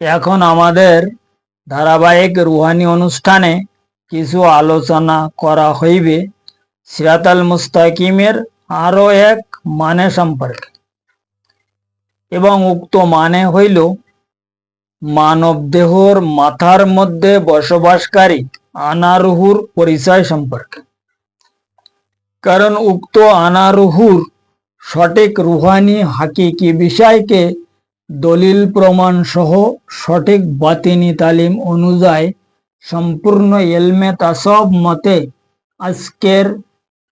এখন আমাদের ধারাবাহিক রুহানি অনুষ্ঠানে কিছু আলোচনা করা হইবে সিরাতাল মুস্তাকিমের আরো এক মানে সম্পর্কে, এবং উক্ত মানে হইল মানব দেহর মাথার মধ্যে বসবাসকারী আনারুহুর পরিচয় সম্পর্কে। কারণ উক্ত আনারুহুর সঠিক রুহানি হাকিকি বিষয়কে দলিল প্রমাণ সহ সঠিক বাতিনি তালিম অনুযায়ী সম্পূর্ণ ইলমে তাসাউফ মতে আজকের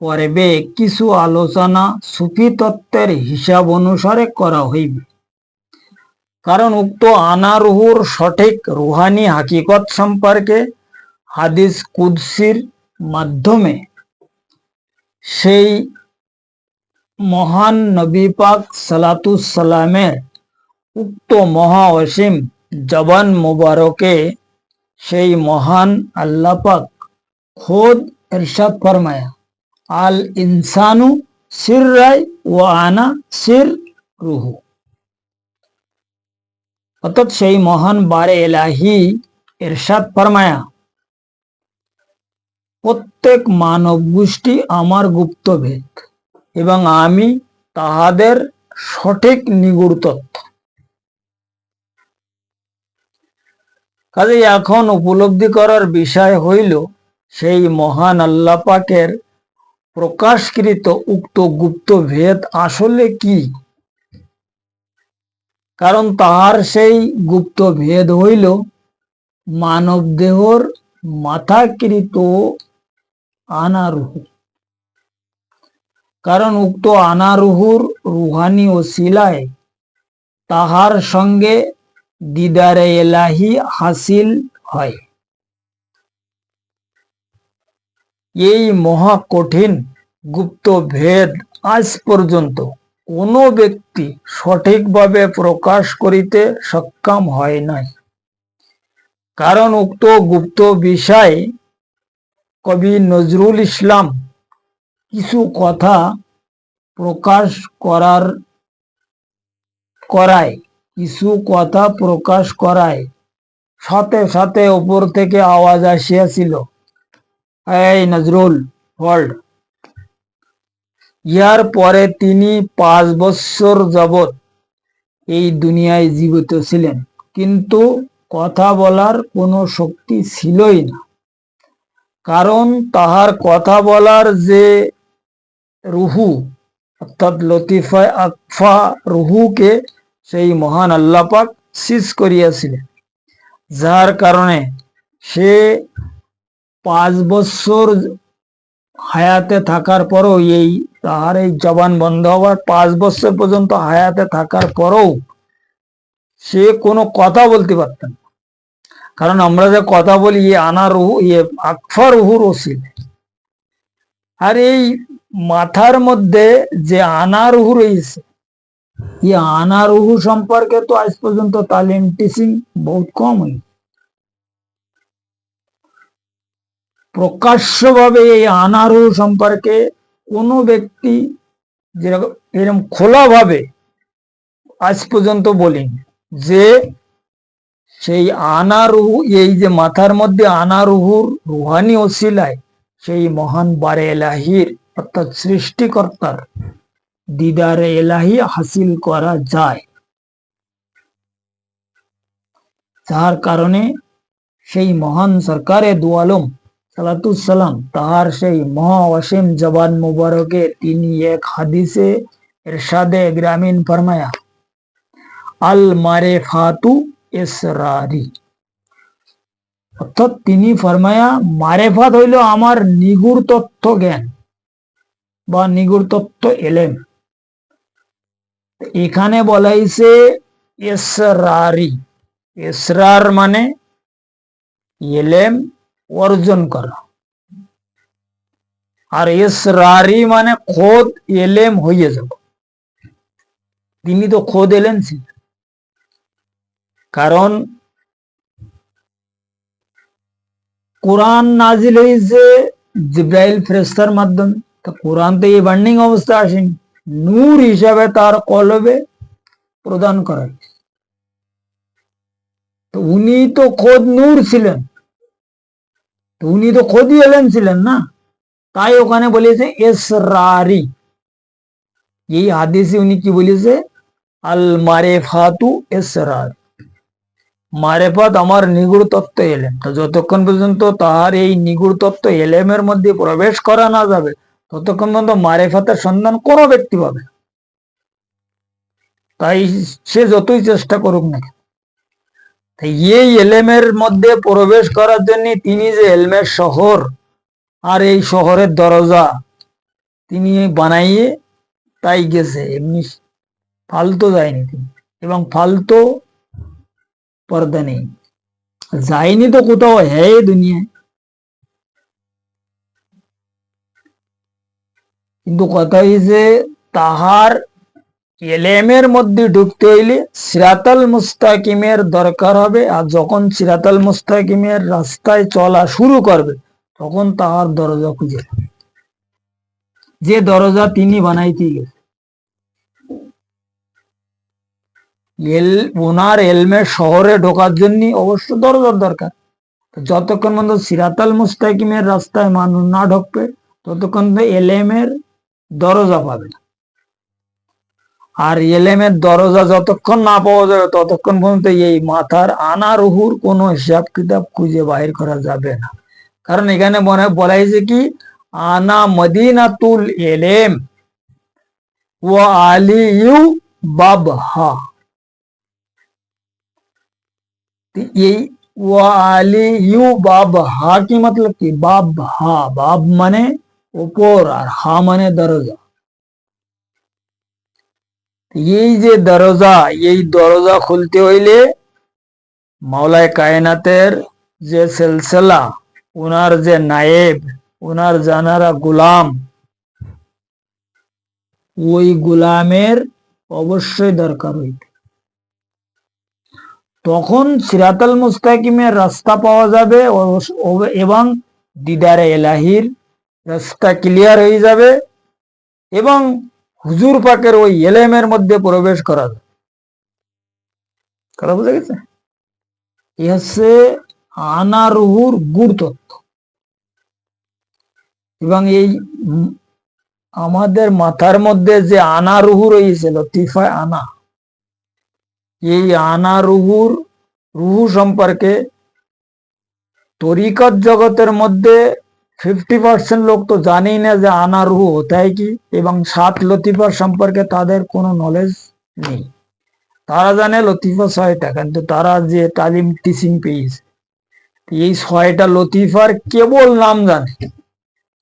পর্বে কিছু আলোচনা সুফি তত্ত্বের হিসাব অনুসারে করা হইবে। কারণ উক্ত আনারুহুর সঠিক রুহানি হাকিকত সম্পর্কে হাদিস কুদসির মাধ্যমে সেই মহান নবী পাক সালাতুস সালামের উক্ত মহা অসীম জবান মুবারকে সেই মহান আল্লাহ পাক খোদ ইরশাদ ফরমায়া, আল ইনসানু সিররাই ওয়া আনা সির রুহু। অর্থাৎ সেই মহান বারে এলাহি ইরশাদ ফরমায়া, প্রত্যেক মানব গোষ্ঠী আমার গুপ্তভেদ এবং আমি তাহাদের সঠিক নিগুড় তথ্য। কাজে এখন উপলব্ধি করার বিষয় হইল সেই মহান আল্লাহ পাকের প্রকাশকৃত উক্ত গুপ্ত ভেদ আসলে কি। কারণ তাহার সেই গুপ্ত ভেদ হইল মানব দেহর মাথাকৃত আনারুহু। কারণ উক্ত আনারুহুর রুহানি ওসিলায় তাহার সঙ্গে দিদারে এলাহি হাসিল হয়। এই মহা কঠিন গুপ্ত ভেদ আজ পর্যন্ত কোনো ব্যক্তি সঠিকভাবে প্রকাশ করিতে সক্ষম হয় নাই। কারণ উক্ত গুপ্ত বিষয়ে কবি নজরুল ইসলাম কিছু কথা প্রকাশ করায় সাথে সাথে উপর থেকে আওয়াজ আসিয়াছিল, এই নজরুল হোল্ড। ইহার পরে তিনি 5 বৎসর যাবৎ এই দুনিয়ায় জীবিত ছিলেন, কিন্তু কথা বলার কোনো শক্তি ছিলই না। কারণ তাহার কথা বলার যে রুহু অর্থাৎ লতিফায় আকফা রুহুকে সেই মহান আল্লাহ পাক সিজ করিয়াছিলেন, যার কারণে সে 5 বৎসর হায়াতে থাকার পরও তাহার এই জবান বন্ধ হওয়ার 5 বৎসর পর্যন্ত হায়াতে থাকার পরও সে কোনো কথা বলতে পারত না। কারণ আমরা যে কথা বলি আনা রুহু আকফা রুহুর ওসিলে, আর এই মাথার মধ্যে যে আনা রুহু রয়েছে, এই আনা রুহু সম্পর্কে তো আজ পর্যন্ত তালিম টিচিং বহুত কম হয়েছে। প্রকাশ্যভাবে এই আনা রুহু সম্পর্কে কোনো ব্যক্তি যেরকম এরকম খোলাভাবে আজ পর্যন্ত বলিনি যে সেই আনা রুহু, এই যে মাথার মধ্যে আনা রুহুর রুহানি ওসিলায় সেই মহান বারে এলাহির অর্থাৎ সৃষ্টিকর্তার দিদারে এলাহি হাসিল করা যায়, যার কারণে সেই মহান সরকারে দু আলম সালাতুস সালাম তাহার সেই মহা অসীম জবান মুবারকে তিনি এক হাদিসে ইরশাদে গ্রামীণ ফরমায়া, আল মারেফাতু ইসরারি। অর্থাৎ তিনি ফরমায়া, মারেফাত হইল আমার নিগুড় তথ্য জ্ঞান বা নিগুড় তথ্য এলেম। এখানে বলা হয়েছে ইসরারি। ইসরার মানে এলেম অর্জন করা, আর ইসরারি মানে খোদ এলেম হয়ে যাব। তিনি তো খোদ এলেম ছিলেন। কারণ কোরআন নাজিল হয়েছে জিব্রাইল ফেরেশতার মাধ্যমে, তো কোরআন তো এই বার্নিং অবস্থা আসেনি, নূর হিসাবে তার কলবে প্রদান করা হয়েছে। উনি তো খোদ নূর ছিলেন, তো উনি তো খোদই এলেন ছিলেন না, তাই ওখানে বলেছে এসরারি। এই হাদিসে উনি কি বলেছে? আল মারেফাতু এসরার, মারেফাত আমার নিগুড় তত্ত্ব এলেম। তো যতক্ষণ পর্যন্ত তাহার এই নিগুড় তত্ত্ব এলেমের মধ্যে প্রবেশ করা না যাবে, ততক্ষণ পর্যন্ত মারেফাতের সন্ধান কোনো ব্যক্তি পাবে। তাই সে যতই চেষ্টা করুক না, এই এলেমের মধ্যে প্রবেশ করার জন্য তিনি যে এলমের শহর আর এই শহরের দরজা তিনি বানাইয়ে তাই গেছে, এমনি ফালতু যায়নি তিনি, এবং ফালতু পর্দা নেই, যায়নি তো কোথাও হ্যাঁ দুনিয়ায়। কিন্তু কথা হয়েছে তাহার এলেমের মধ্যে ঢুকতে হইলে সিরাতাল মুস্তাকিমের দরকার হবে, আর যখন সিরাতাল মুস্তাকিমের রাস্তায় চলা শুরু করবে তখন তাহার দরজা খুঁজে, যে দরজা তিনি বানাইতে গেছে। ওনার এলমের শহরে ঢোকার জন্য অবশ্য দরজার দরকার। যতক্ষণ পর্যন্ত সিরাতাল মুস্তাকিমের রাস্তায় মানুষ না ঢুকবে ততক্ষণ এলেমের দরজা পাবে না। আর এলেমের দরজা যতক্ষণ না পাওয়া যাবে ততক্ষণ পর্যন্ত এই মাথার আনা রুহুর কোনো হিসাব কিতাব খুঁজে বাহির করা যাবে না। কারণ এখানে মনে বলা হয়েছে কি, আনা মদিনাতুল এলেম ও আলিউ বাবহা। এই ও আলিউ বাবহা কি मतलब কি? বাবহা, বাব মানে উপর আর হা মানে দরজা। এই যে দরজা, এই দরজা খুলতে হইলে মাওলায় কায়নাতের যে সিলসিলা, উনার যে নায়েব, উনার জানারা গুলাম, ওই গুলামের অবশ্যই দরকার হইবে। তখন সিরাতাল মুস্তাকিমের রাস্তা পাওয়া যাবে এবং দিদারে এলাহির রাস্তা ক্লিয়ার হয়ে যাবে এবং হুজুর পাকের ওই এলেমের মধ্যে প্রবেশ করা যাবে। কথা বুঝা গেছে? এ হচ্ছে আনা রুহুর গুড় তত্ত্ব। এবং এই আমাদের মাথার মধ্যে যে আনা রুহু রয়েছে, লতিফায় আনা, এই আনা রুহুর রুহু সম্পর্কে তরিকত জগতের মধ্যে 50% লোক তো জানেই না যে আনা রুহু হতায় কি, এবং 7 লতিফার সম্পর্কে তাদের কোনো নলেজ নেই। তারা জানে লতিফা 6টা, কিন্তু তারা যে তালিম টিচিং পেয়েছে এই 6টা লতিফার কেবল নাম জানে,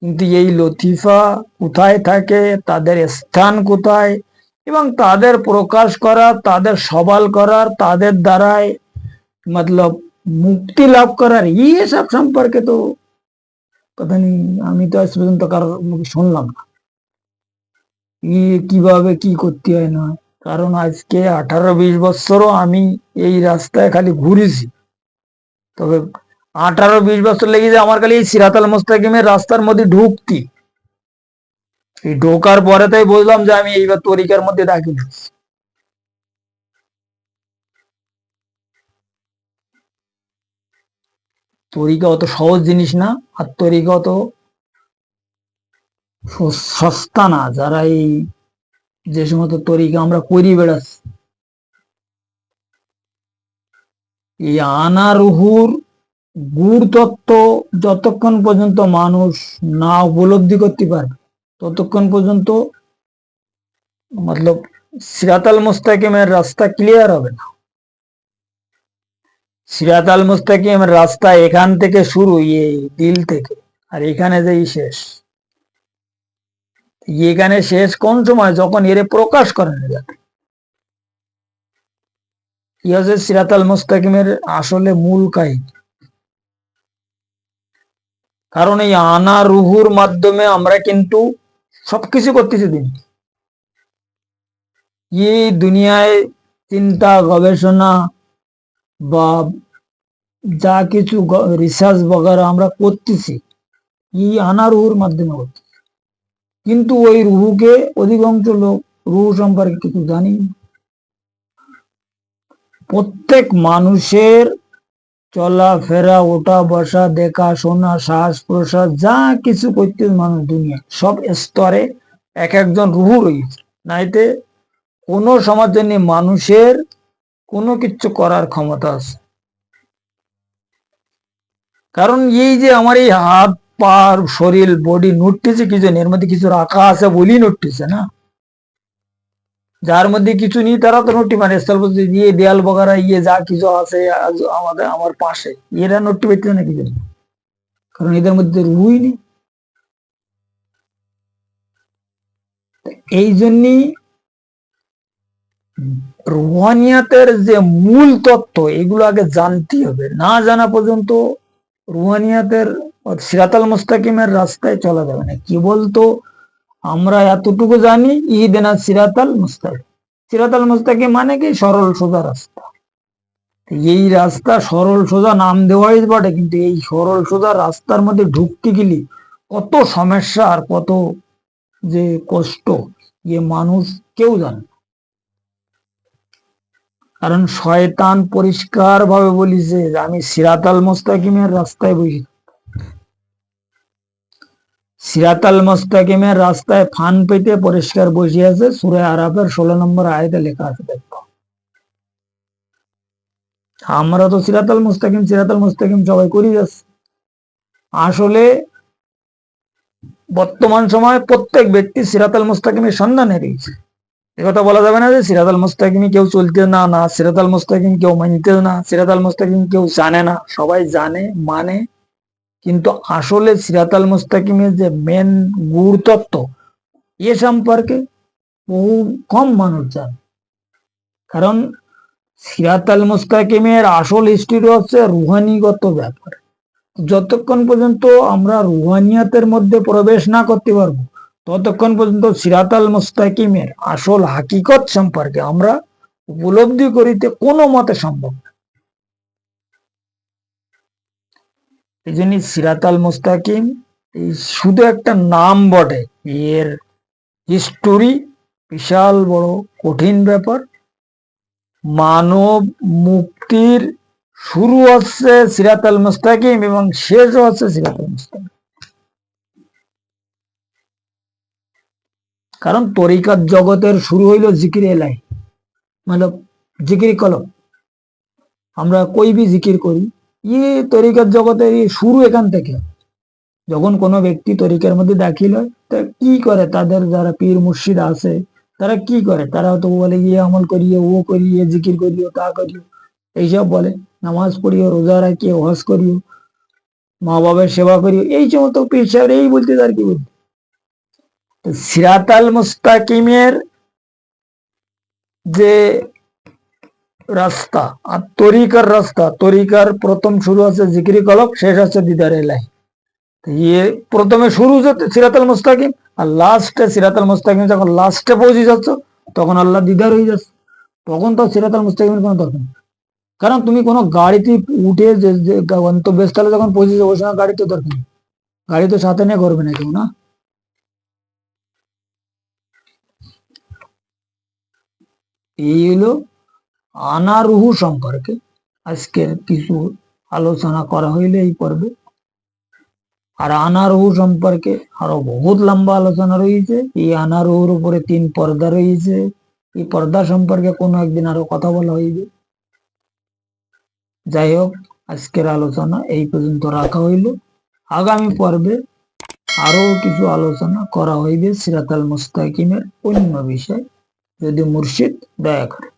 কিন্তু এই লতিফা কোথায় থাকে, তাদের স্থান কোথায়, এবং তাদের প্রকাশ করা, তাদের সবাল করার, তাদের দ্বারায় মতলব মুক্তি লাভ করার এই সব সম্পর্কে তো কথা নেই। আমি তো আজ পর্যন্ত কারোর মুখে শুনলাম না কিভাবে কি করতে হয় না। কারণ আজকে 18-20 বছরও আমি এই রাস্তায় খালি ঘুরেছি, তবে 18-20 বছর লেগে যায় আমার খালি এই সিরাতাল মুস্তাকিমের রাস্তার মধ্যে ঢুকতি। এই ঢোকার পরে তাই বুঝলাম যে আমি এইবার তরিকার মধ্যে দাখিল হচ্ছি। তরিকা অত সহজ জিনিস না, আর তরিকা অত সস্তা না। যারা এই যে সমস্ত তরিকা আমরা করি বেড়াচ্ছি, এই আনা রুহুর গুড় তত্ত্ব যতক্ষণ পর্যন্ত মানুষ না উপলব্ধি করতে পারবে ততক্ষণ পর্যন্ত মতলব সিরাতাল মুস্তাকিমের রাস্তা ক্লিয়ার হবে না। সিরাতাল মুস্তাকিমের রাস্তা এখান থেকে শুরু, এই দিল থেকে, আর এখানে যেই শেষ। এখানে শেষ কোন সময়? যখন এর প্রকাশ করেন যাবে। কি হচ্ছে সিরাতাল মুস্তাকিমের আসলে মূল কাহিনী। কারণ এই আনা রুহুর মাধ্যমে আমরা কিন্তু সবকিছু করতেছি দিন। এই দুনিয়ায় চিন্তা গবেষণা বা যা কিছু রিসার্চ বগেরা আমরা করতেছি এই আনা রুহুর মাধ্যমে করতেছি, কিন্তু ওই রুহুকে অধিকাংশ লোক রুহু সম্পর্কে কিছু জানি। প্রত্যেক মানুষের চলাফেরা, ওঠা বসা, দেখা শোনা, শ্বাস প্রশ্বাস, যা কিছু করতে মানুষ দুনিয়া সব স্তরে এক একজন রুহু রয়েছে। নাইতে কোনো সমাজের নেই মানুষের কোনো কিছু করার ক্ষমতা আছে। কারণ এই যে আমার এই হাত পা শরীর বডি নড়তেছে কি জন্য, এর মধ্যে কিছু রাখা আছে বলেই নড়তেছে না। যার মধ্যে কিছু নেই তারা তো নটি মানে স্থল ইয়ে দেয়াল বগারা ইয়ে যা কিছু আছে আমাদের আমার পাশে এরা নটি পাইতেছে না কি জন্য, কারণ এদের মধ্যে রুই নেই। এই জন্যই রুহানিয়াতের যে মূল তত্ত্ব এগুলো আগে জানতে হবে, না জানা পর্যন্ত রুহানিয়াতের সিরাতাল মুস্তাকিমের রাস্তায় চলা যাবে না। কি বলতো আমরা এতটুকু জানি ইহদিনা সিরাতাল মুস্তাকিম, সিরাতাল মুস্তাকিম মানে কি সরল সোজা রাস্তা। এই রাস্তা সরল সোজা নাম দেওয়াই বটে, কিন্তু এই সরল সোজা রাস্তার মধ্যে ঢুকতে গেলে কত সমস্যা আর কত যে কষ্ট ইয়ে মানুষ কেউ জানে। কারণ শয়তান পরিষ্কার ভাবে বলিছে যে আমি সিরাতাল মুস্তাকিমের রাস্তায় বসি, সিরাতাল মুস্তাকিমের রাস্তায় ফান পেতে পরিষ্কার বসে আছে। সূরা আরাফের 16 নম্বর আয়াতে লেখা আছে, দেখো। আমরা তো সিরাতাল মুস্তাকিম সবাই করি যাচ্ছে। আসলে বর্তমান সময়ে প্রত্যেক ব্যক্তি সিরাতাল মুস্তাকিমের সন্ধানে রয়েছে। একথা বলা যাবে না যে সিরাতাল মুস্তাকিমে কেউ চলতে না, না সিরাতাল মুস্তাকিম কেউ মানতে না, সিরাতাল মুস্তাকিম কেউ জানে না, সবাই জানে মানে। কিন্তু আসলে সিরাতাল মুস্তাকিমের যে মেন গুড় তত্ত্ব এ সম্পর্কে বহু কম মানুষ জানে। কারণ সিরাতাল মুস্তাকিমের আসল হিস্ট্রি হচ্ছে রুহানিগত ব্যাপার। যতক্ষণ পর্যন্ত আমরা রুহানিয়াতের মধ্যে প্রবেশ না করতে পারবো ততক্ষণ পর্যন্ত সিরাতাল মুস্তাকিমের আসল হাকিকত সম্পর্কে আমরা উপলব্ধি করিতে কোনো মতে সম্ভব না। এই জন্য সিরাতাল মুস্তাকিম এই শুধু একটা নাম বটে, এর হিস্টোরি বিশাল বড় কঠিন ব্যাপার। মানব মুক্তির শুরু হচ্ছে সিরাতাল মুস্তাকিম এবং শেষ হচ্ছে সিরাতাল মুস্তাকিম। কারণ তরিকাত জগতের শুরু হইল জিকির এলাই, মানে জিকির কলম। আমরা কই বি জিকির করি, ইয়ে তরিকাত জগতের শুরু এখান থেকে। যখন কোনো ব্যক্তি তরিকার মধ্যে দাখিল হয় তা কি করে, তাদের যারা পীর মুর্শিদ আছে তারা কি করে, তারা তো বলে ইয়ে আমল করিয়ে, ও করিয়ে, জিকির করিও, তা করিও, এইসব বলে। নামাজ পড়িও, রোজা রাখিও, হজ করিও, মা বাবার সেবা করিও, এই সমস্ত পীর সাহেব এই বলতে তার কি বলতে। সিরাতাল মুস্তাকিমের যে রাস্তা আর তরিকার রাস্তা, তরিকার প্রথম শুরু আছে জিকিরি কলব, শেষ হচ্ছে দিদার এলাই। ইয়ে প্রথমে শুরু হচ্ছে সিরাতাল মুস্তাকিম আর লাস্টে সিরাতাল মুস্তাকিম যখন লাস্টে পৌঁছে যাচ্ছ তখন আল্লাহ দিদার হয়ে যাচ্ছে। তখন তো সিরাতাল মুস্তাকিমের কোনো দরকার নেই। কারণ তুমি কোনো গাড়িতে উঠে যে গন্তব্যস্থলে যখন পৌঁছে যাবো ওই সময় গাড়ি তো দরকার নেই, গাড়ি তো সাথে নিয়ে করবে না কেউ, না। এই হলো আনারুহু সম্পর্কে আজকের কিছু আলোচনা করা হইলে এই পর্বে। আর আনারুহু সম্পর্কে আরো বহুত লম্বা আলোচনা রয়েছে। এই আনারুহুর উপরে 3 পর্দা রয়েছে, এই পর্দা সম্পর্কে কোনো একদিন আরো কথা বলা হইবে। যাই হোক, আজকের আলোচনা এই পর্যন্ত রাখা হইল। আগামী পর্বে আরো কিছু আলোচনা করা হইবে সিরাতাল মুস্তাকিমের অন্য বিষয়, যদি মুর্শিদ দয়া করে।